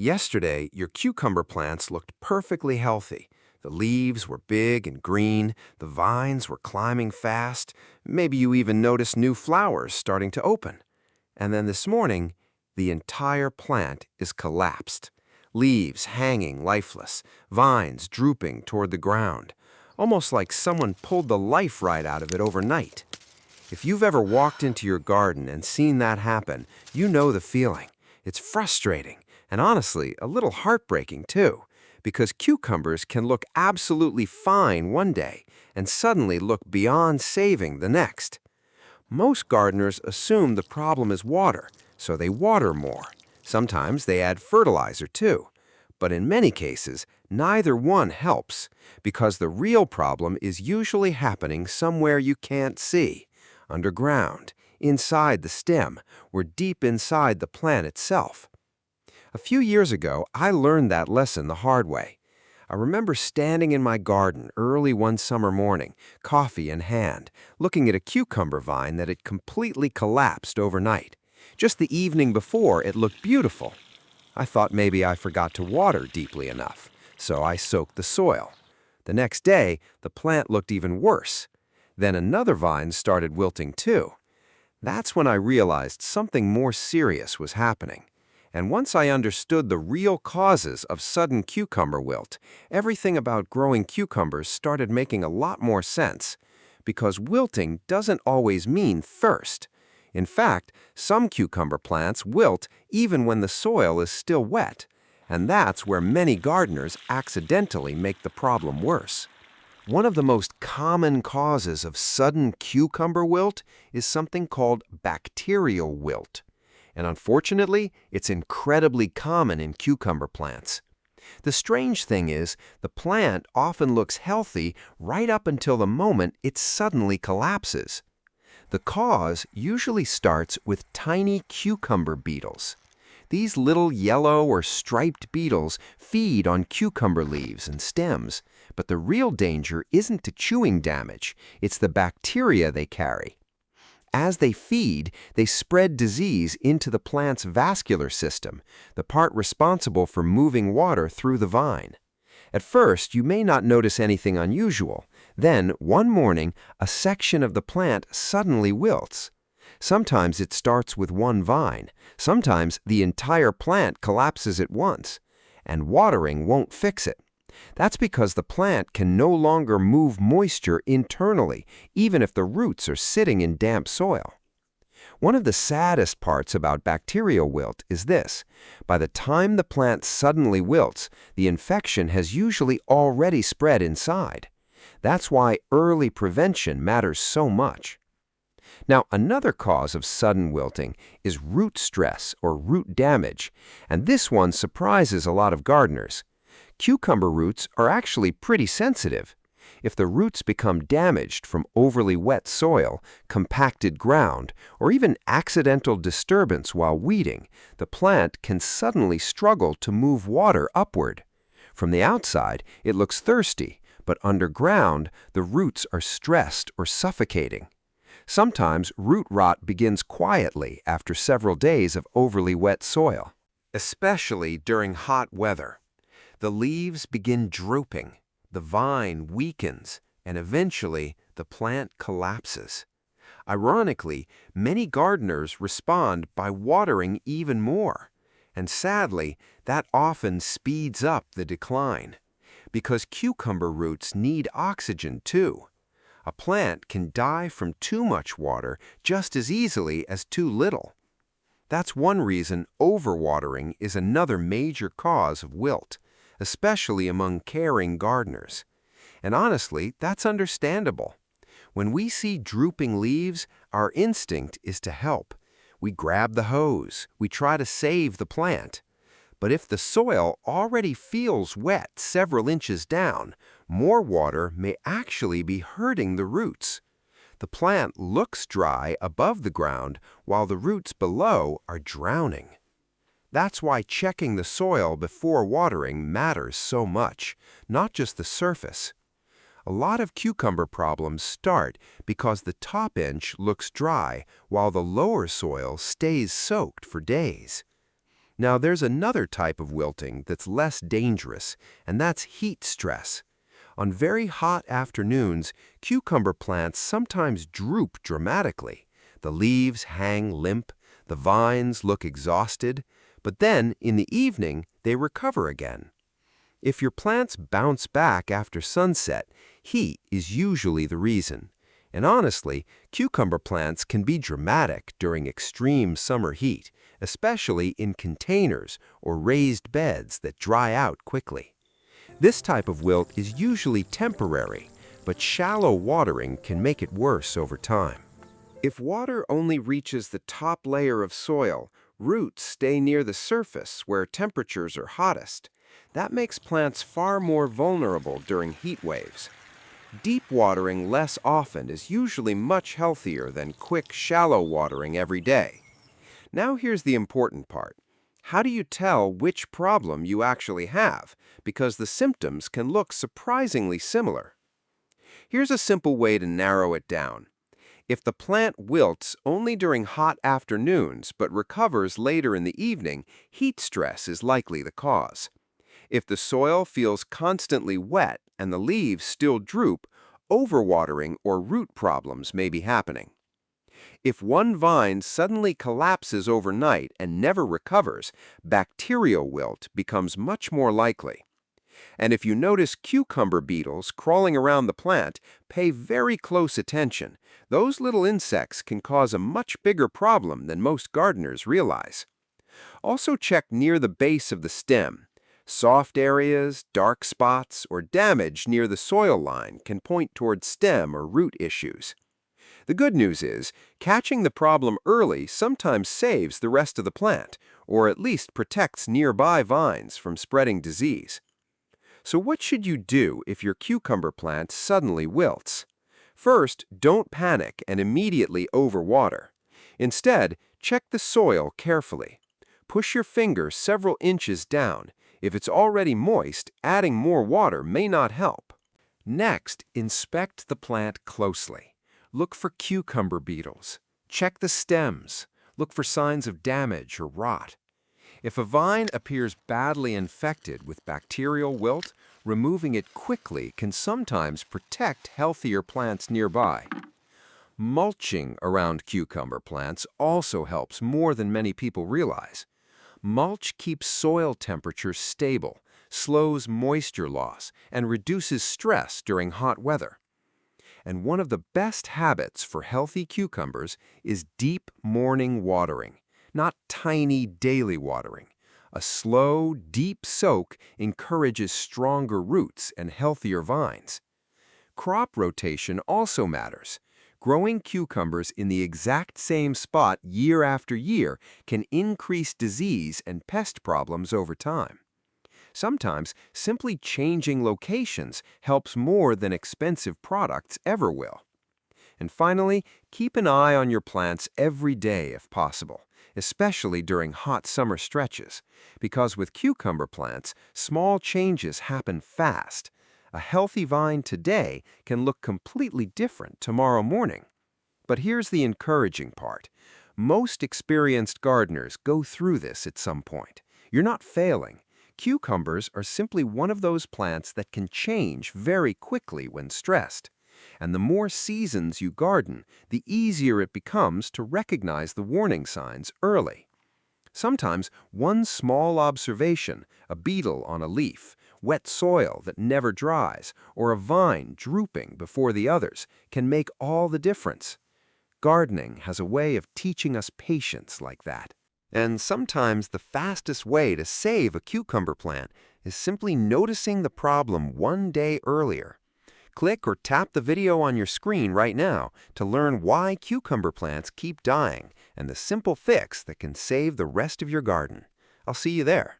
Yesterday, your cucumber plants looked perfectly healthy. The leaves were big and green, the vines were climbing fast, maybe you even noticed new flowers starting to open. And then this morning, the entire plant is collapsed. Leaves hanging lifeless, vines drooping toward the ground, almost like someone pulled the life right out of it overnight. If you've ever walked into your garden and seen that happen, you know the feeling. It's frustrating and honestly a little heartbreaking too, because cucumbers can look absolutely fine one day and suddenly look beyond saving the next. Most gardeners assume the problem is water, so they water more. Sometimes they add fertilizer too. But in many cases, neither one helps, because the real problem is usually happening somewhere you can't see, underground, inside the stem, or deep inside the plant itself. A few years ago, I learned that lesson the hard way. I remember standing in my garden early one summer morning, coffee in hand, looking at a cucumber vine that had completely collapsed overnight. Just the evening before, it looked beautiful. I thought maybe I forgot to water deeply enough, so I soaked the soil. The next day, the plant looked even worse. Then another vine started wilting too. That's when I realized something more serious was happening. And once I understood the real causes of sudden cucumber wilt, everything about growing cucumbers started making a lot more sense. Because wilting doesn't always mean thirst. In fact, some cucumber plants wilt even when the soil is still wet. And that's where many gardeners accidentally make the problem worse. One of the most common causes of sudden cucumber wilt is something called bacterial wilt. And unfortunately, it's incredibly common in cucumber plants. The strange thing is, the plant often looks healthy right up until the moment it suddenly collapses. The cause usually starts with tiny cucumber beetles. These little yellow or striped beetles feed on cucumber leaves and stems, but the real danger isn't to chewing damage, it's the bacteria they carry. As they feed, they spread disease into the plant's vascular system, the part responsible for moving water through the vine. At first, you may not notice anything unusual. Then, one morning, a section of the plant suddenly wilts. Sometimes it starts with one vine. Sometimes the entire plant collapses at once. And watering won't fix it. That's because the plant can no longer move moisture internally, even if the roots are sitting in damp soil. One of the saddest parts about bacterial wilt is this. By the time the plant suddenly wilts, the infection has usually already spread inside. That's why early prevention matters so much. Now, another cause of sudden wilting is root stress or root damage, and this one surprises a lot of gardeners. Cucumber roots are actually pretty sensitive. If the roots become damaged from overly wet soil, compacted ground, or even accidental disturbance while weeding, the plant can suddenly struggle to move water upward. From the outside, it looks thirsty, but underground, the roots are stressed or suffocating. Sometimes root rot begins quietly after several days of overly wet soil, especially during hot weather. The leaves begin drooping, the vine weakens, and eventually the plant collapses. Ironically, many gardeners respond by watering even more. And sadly, that often speeds up the decline. Because cucumber roots need oxygen too. A plant can die from too much water just as easily as too little. That's one reason overwatering is another major cause of wilt, especially among caring gardeners. And honestly, that's understandable. When we see drooping leaves, our instinct is to help. We grab the hose, we try to save the plant. But if the soil already feels wet several inches down, more water may actually be hurting the roots. The plant looks dry above the ground while the roots below are drowning. That's why checking the soil before watering matters so much, not just the surface. A lot of cucumber problems start because the top inch looks dry while the lower soil stays soaked for days. Now, there's another type of wilting that's less dangerous, and that's heat stress. On very hot afternoons, cucumber plants sometimes droop dramatically. The leaves hang limp, the vines look exhausted, but then, in the evening, they recover again. If your plants bounce back after sunset, heat is usually the reason. And honestly, cucumber plants can be dramatic during extreme summer heat, especially in containers or raised beds that dry out quickly. This type of wilt is usually temporary, but shallow watering can make it worse over time. If water only reaches the top layer of soil, roots stay near the surface where temperatures are hottest. That makes plants far more vulnerable during heat waves. Deep watering less often is usually much healthier than quick, shallow watering every day. Now here's the important part. How do you tell which problem you actually have? Because the symptoms can look surprisingly similar. Here's a simple way to narrow it down. If the plant wilts only during hot afternoons but recovers later in the evening, heat stress is likely the cause. If the soil feels constantly wet and the leaves still droop, overwatering or root problems may be happening. If one vine suddenly collapses overnight and never recovers, bacterial wilt becomes much more likely. And if you notice cucumber beetles crawling around the plant, pay very close attention. Those little insects can cause a much bigger problem than most gardeners realize. Also check near the base of the stem. Soft areas, dark spots, or damage near the soil line can point toward stem or root issues. The good news is, catching the problem early sometimes saves the rest of the plant, or at least protects nearby vines from spreading disease. So what should you do if your cucumber plant suddenly wilts? First, don't panic and immediately overwater. Instead, check the soil carefully. Push your finger several inches down. If it's already moist, adding more water may not help. Next, inspect the plant closely. Look for cucumber beetles. Check the stems. Look for signs of damage or rot. If a vine appears badly infected with bacterial wilt, removing it quickly can sometimes protect healthier plants nearby. Mulching around cucumber plants also helps more than many people realize. Mulch keeps soil temperature stable, slows moisture loss, and reduces stress during hot weather. And one of the best habits for healthy cucumbers is deep morning watering, not tiny daily watering. A slow, deep soak encourages stronger roots and healthier vines. Crop rotation also matters. Growing cucumbers in the exact same spot year after year can increase disease and pest problems over time. Sometimes, simply changing locations helps more than expensive products ever will. And finally, keep an eye on your plants every day if possible, especially during hot summer stretches, because with cucumber plants, small changes happen fast. A healthy vine today can look completely different tomorrow morning. But here's the encouraging part. Most experienced gardeners go through this at some point. You're not failing. Cucumbers are simply one of those plants that can change very quickly when stressed. And the more seasons you garden, the easier it becomes to recognize the warning signs early. Sometimes one small observation, a beetle on a leaf, wet soil that never dries, or a vine drooping before the others, can make all the difference. Gardening has a way of teaching us patience like that. And sometimes the fastest way to save a cucumber plant is simply noticing the problem one day earlier. Click or tap the video on your screen right now to learn why cucumber plants keep dying and the simple fix that can save the rest of your garden. I'll see you there.